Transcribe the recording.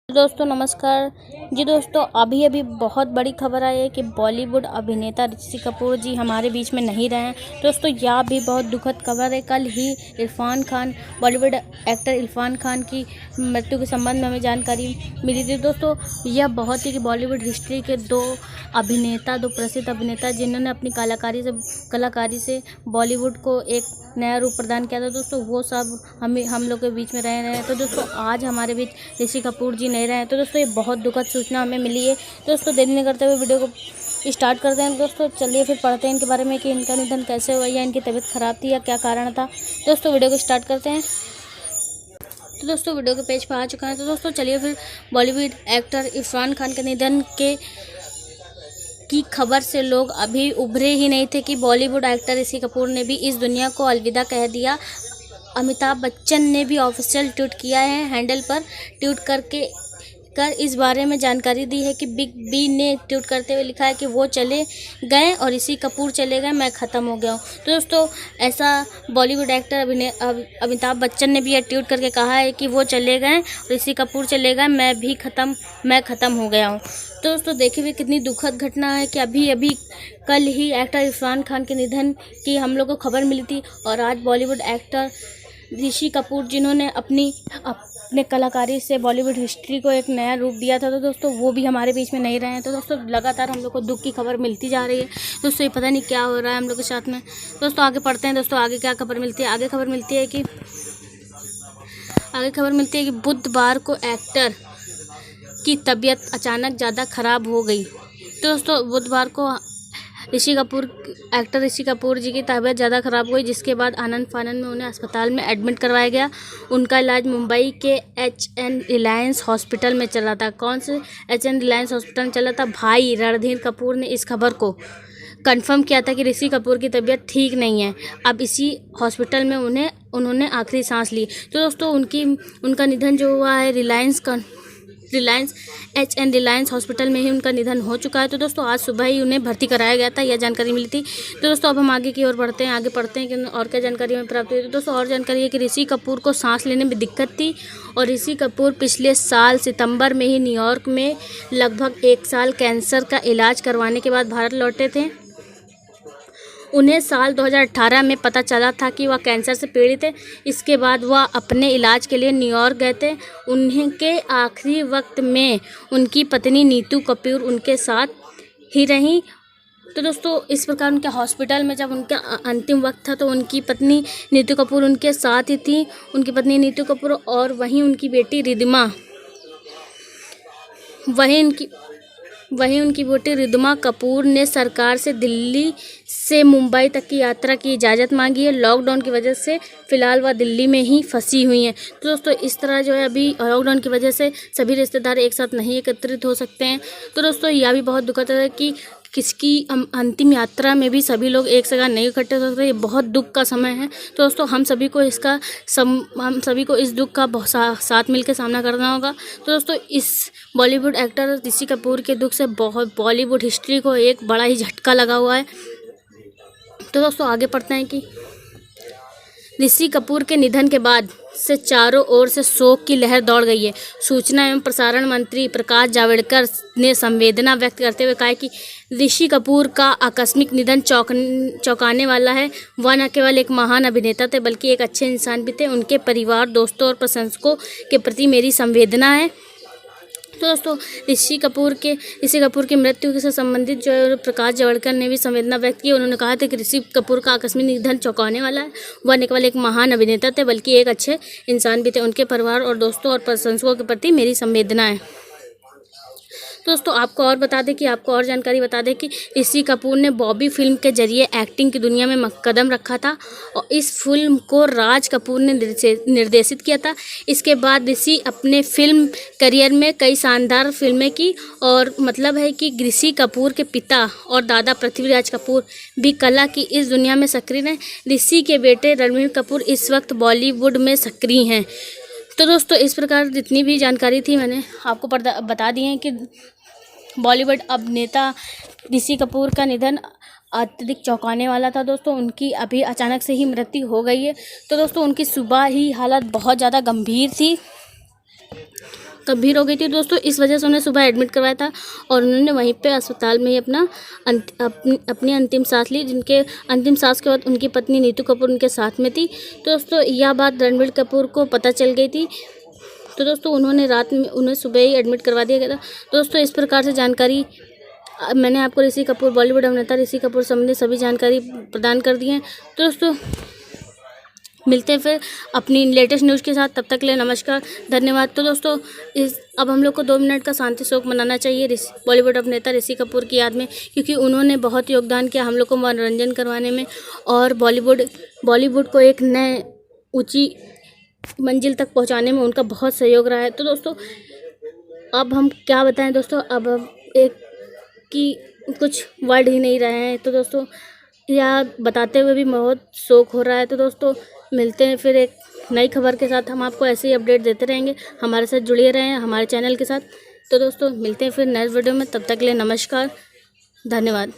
दोस्तों नमस्कार जी। दोस्तों अभी बहुत बड़ी खबर आई है कि बॉलीवुड अभिनेता ऋषि कपूर जी हमारे बीच में नहीं रहे हैं। दोस्तों यह भी बहुत दुखद खबर है। कल ही इरफान खान, बॉलीवुड एक्टर इरफान खान की मृत्यु के संबंध में हमें जानकारी मिली थी। दोस्तों यह बहुत ही कि बॉलीवुड हिस्ट्री के दो प्रसिद्ध अभिनेता जिन्होंने अपनी कलाकारी से बॉलीवुड को एक नया रूप प्रदान किया था। दोस्तों वो सब हम लोग के बीच में रह रहे हैं। तो दोस्तों आज हमारे बीच ऋषि कपूर जी नहीं रहे हैं। तो दोस्तों ये बहुत दुखद सूचना हमें मिली है। दोस्तों देरी नहीं करते हुए वीडियो को स्टार्ट करते हैं। दोस्तों चलिए फिर पढ़ते हैं इनके बारे में कि इनका निधन कैसे हुआ, या इनकी तबीयत खराब थी, या क्या कारण था। दोस्तों वीडियो को स्टार्ट करते हैं। तो दोस्तों वीडियो के पेज पर आ चुका है। तो दोस्तों चलिए फिर बॉलीवुड एक्टर इरफान खान के निधन की खबर से लोग अभी उभरे ही नहीं थे कि बॉलीवुड एक्टर ऋषि कपूर ने भी इस दुनिया को अलविदा कह दिया। अमिताभ बच्चन ने भी ऑफिशियल ट्वीट किया है, हैंडल पर ट्वीट कर इस बारे में जानकारी दी है कि बिग बी ने ट्वीट करते हुए लिखा है कि वो चले गए और ऋषि कपूर चले गए, मैं ख़त्म हो गया हूँ। तो दोस्तों ऐसा बॉलीवुड एक्टर अमिताभ बच्चन ने भी यह ट्वीट करके कहा है कि वो चले गए, ऋषि कपूर चले गए, मैं ख़त्म हो गया हूँ। तो दोस्तों देखिए हुए कितनी दुखद घटना है कि अभी कल ही एक्टर इरफान खान के निधन की हम लोग को खबर मिली थी, और आज बॉलीवुड एक्टर ऋषि कपूर जिन्होंने अपने कलाकारी से बॉलीवुड हिस्ट्री को एक नया रूप दिया था, तो दोस्तों वो भी हमारे बीच में नहीं रहे हैं। तो दोस्तों लगातार हम लोग को दुख की खबर मिलती जा रही है। दोस्तों ये पता नहीं क्या हो रहा है हम लोग के साथ में। दोस्तों आगे पढ़ते हैं। दोस्तों आगे क्या खबर मिलती है। आगे खबर मिलती है कि बुधवार को एक्टर की तबीयत अचानक ज़्यादा खराब हो गई। तो दोस्तों बुधवार को एक्टर ऋषि कपूर जी की तबीयत ज़्यादा ख़राब हुई, जिसके बाद आनंद फानन में उन्हें अस्पताल में एडमिट करवाया गया। उनका इलाज मुंबई के एच.एन. रिलायंस हॉस्पिटल में चल रहा था। कौन से एच.एन. रिलायंस हॉस्पिटल में चल रहा था? भाई रणधीर कपूर ने इस खबर को कंफर्म किया था कि ऋषि कपूर की तबीयत ठीक नहीं है। अब इसी हॉस्पिटल में उन्होंने आखिरी सांस ली। तो दोस्तों उनका निधन जो हुआ है एच.एन. रिलायंस हॉस्पिटल में ही उनका निधन हो चुका है। तो दोस्तों आज सुबह ही उन्हें भर्ती कराया गया था, यह जानकारी मिली थी। तो दोस्तों अब हम आगे की ओर बढ़ते हैं। आगे पढ़ते हैं कि और क्या जानकारी हमें प्राप्त हुई। तो दोस्तों और जानकारी है कि ऋषि कपूर को सांस लेने में दिक्कत थी, और ऋषि कपूर पिछले साल सितंबर में ही न्यूयॉर्क में लगभग 1 साल कैंसर का इलाज करवाने के बाद भारत लौटे थे। उन्हें साल 2018 में पता चला था कि वह कैंसर से पीड़ित है। इसके बाद वह अपने इलाज के लिए न्यूयॉर्क गए थे। उनके आखिरी वक्त में उनकी पत्नी नीतू कपूर उनके साथ ही रहीं। तो दोस्तों इस प्रकार उनके हॉस्पिटल में जब उनका अंतिम वक्त था तो उनकी पत्नी नीतू कपूर उनके साथ ही थी। उनकी पत्नी नीतू कपूर और वहीं उनकी बेटी रिद्धिमा कपूर ने सरकार से दिल्ली से मुंबई तक की यात्रा की इजाज़त मांगी है। लॉकडाउन की वजह से फ़िलहाल वह दिल्ली में ही फंसी हुई हैं। तो दोस्तों इस तरह जो है अभी लॉकडाउन की वजह से सभी रिश्तेदार एक साथ नहीं एकत्रित हो सकते हैं। तो दोस्तों यह भी बहुत दुखद है कि किसकी अंतिम यात्रा में भी सभी लोग एक जगह नहीं इकट्ठे हो सकते। ये बहुत दुख का समय है। तो दोस्तों हम सभी को इस दुख का साथ मिलकर सामना करना होगा। तो दोस्तों इस बॉलीवुड एक्टर ऋषि कपूर के दुख से बहुत बॉलीवुड हिस्ट्री को एक बड़ा ही झटका लगा हुआ है। तो दोस्तों आगे पढ़ते हैं कि ऋषि कपूर के निधन के बाद से चारों ओर से शोक की लहर दौड़ गई है। सूचना एवं प्रसारण मंत्री प्रकाश जावड़ेकर ने संवेदना व्यक्त करते हुए कहा कि ऋषि कपूर का आकस्मिक निधन चौंकाने वाला है। वह न केवल एक महान अभिनेता थे बल्कि एक अच्छे इंसान भी थे। उनके परिवार, दोस्तों और प्रशंसकों के प्रति मेरी संवेदना है। तो दोस्तों ऋषि कपूर की मृत्यु से संबंधित जो है प्रकाश जावड़ेकर ने भी संवेदना व्यक्त की। उन्होंने कहा था कि ऋषि कपूर का आकस्मिक निधन चौंकाने वाला है। वह न केवल एक महान अभिनेता थे बल्कि एक अच्छे इंसान भी थे। उनके परिवार और दोस्तों और प्रशंसकों के प्रति मेरी संवेदना है। दोस्तों आपको और जानकारी बता दें कि ऋषि कपूर ने बॉबी फिल्म के जरिए एक्टिंग की दुनिया में कदम रखा था, और इस फिल्म को राज कपूर ने निर्देशित किया था। इसके बाद ऋषि अपने फिल्म करियर में कई शानदार फिल्में की, और मतलब है कि ऋषि कपूर के पिता और दादा पृथ्वीराज कपूर भी कला की इस दुनिया में सक्रिय हैं। ऋषि के बेटे रणबीर कपूर इस वक्त बॉलीवुड में सक्रिय हैं। तो दोस्तों इस प्रकार जितनी भी जानकारी थी मैंने आपको बता दी है कि बॉलीवुड अभिनेता ऋषि कपूर का निधन अत्यधिक चौंकाने वाला था। दोस्तों उनकी अभी अचानक से ही मृत्यु हो गई है। तो दोस्तों उनकी सुबह ही हालत बहुत ज़्यादा गंभीर थी। गंभीर हो गई थी दोस्तों, इस वजह से उन्हें सुबह एडमिट करवाया था और उन्होंने वहीं पे अस्पताल में ही अपनी अंतिम सांस ली, जिनके अंतिम सांस के बाद उनकी पत्नी नीतू कपूर उनके साथ में थी। तो दोस्तों यह बात रणबीर कपूर को पता चल गई थी, तो दोस्तों उन्होंने रात में उन्हें सुबह ही एडमिट करवा दिया गया था। दोस्तों इस प्रकार से जानकारी मैंने आपको ऋषि कपूर, बॉलीवुड अभिनेता ऋषि कपूर संबंधी सभी जानकारी प्रदान कर दी है। तो दोस्तों मिलते हैं फिर अपनी लेटेस्ट न्यूज़ के साथ, तब तक के लिए नमस्कार, धन्यवाद। तो दोस्तों अब हम लोग को 2 मिनट का शांति शोक मनाना चाहिए बॉलीवुड अभिनेता ऋषि कपूर की याद में, क्योंकि उन्होंने बहुत योगदान किया हम लोग को मनोरंजन करवाने में और बॉलीवुड को एक नए ऊंची मंजिल तक पहुंचाने में उनका बहुत सहयोग रहा है। तो दोस्तों अब हम क्या बताएं दोस्तों, अब हम एक की कुछ वर्ड ही नहीं रहे हैं। तो दोस्तों यह बताते हुए भी बहुत शोक हो रहा है। तो दोस्तों मिलते हैं फिर एक नई खबर के साथ, हम आपको ऐसे ही अपडेट देते रहेंगे, हमारे साथ जुड़े रहें हमारे चैनल के साथ। तो दोस्तों मिलते हैं फिर नेक्स्ट वीडियो में, तब तक के लिए नमस्कार, धन्यवाद।